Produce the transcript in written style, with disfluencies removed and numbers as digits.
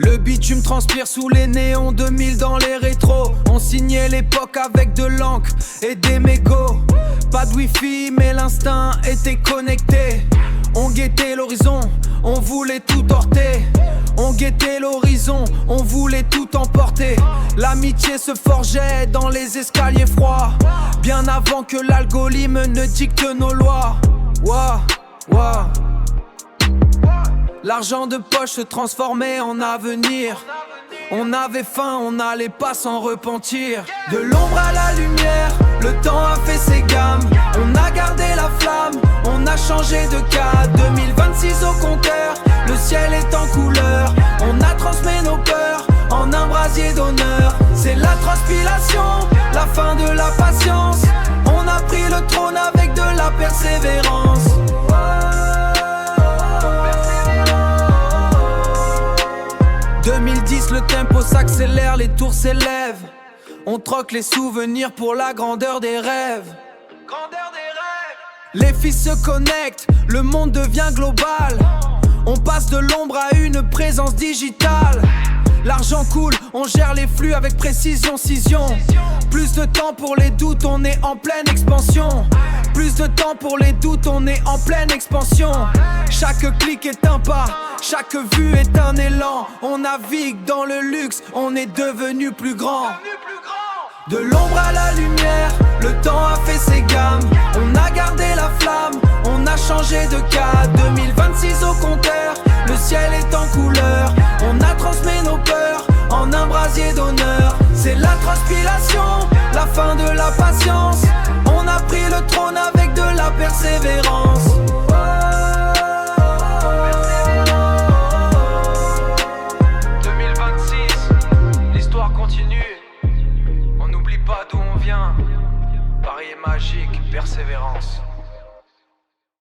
Le bitume transpire sous les néons 2000 dans les rétros. On signait l'époque avec de l'encre et des mégots. Pas de wifi mais l'instinct était connecté. On guettait l'horizon, on voulait tout torter. On guettait l'horizon, on voulait tout emporter. L'amitié se forgeait dans les escaliers froids, bien avant que l'algorithme ne dicte nos lois. Ouah, ouah. L'argent de poche se transformait en avenir. On avait faim, on n'allait pas s'en repentir. De l'ombre à la lumière, le temps a fait ses gammes. On a gardé la flamme, on a changé de cas. 2026 au compteur, le ciel est en couleur. On a transmis nos peurs en un brasier d'honneur. C'est la transpiration, la fin de la patience. On a pris le trône avec de la persévérance. 2010, le tempo s'accélère, les tours s'élèvent. On troque les souvenirs pour la grandeur des rêves. Les fils se connectent, le monde devient global. On passe de l'ombre à une présence digitale. L'argent coule, on gère les flux avec précision, cision. Plus de temps pour les doutes, on est en pleine expansion. Plus de temps pour les doutes, on est en pleine expansion. Chaque clic est un pas, chaque vue est un élan. On navigue dans le luxe, on est devenu plus grand. De l'ombre à la lumière, le temps a fait ses gammes. On a gardé la flamme, on a changé de cas. 2026 au compteur, le ciel est en couleur. On a transmis nos peurs en un brasier d'honneur. C'est la transpiration, la fin de la patience. On a pris le trône avec de la persévérance. 2026, l'histoire continue. On n'oublie pas d'où on vient. Paris est magique, persévérance.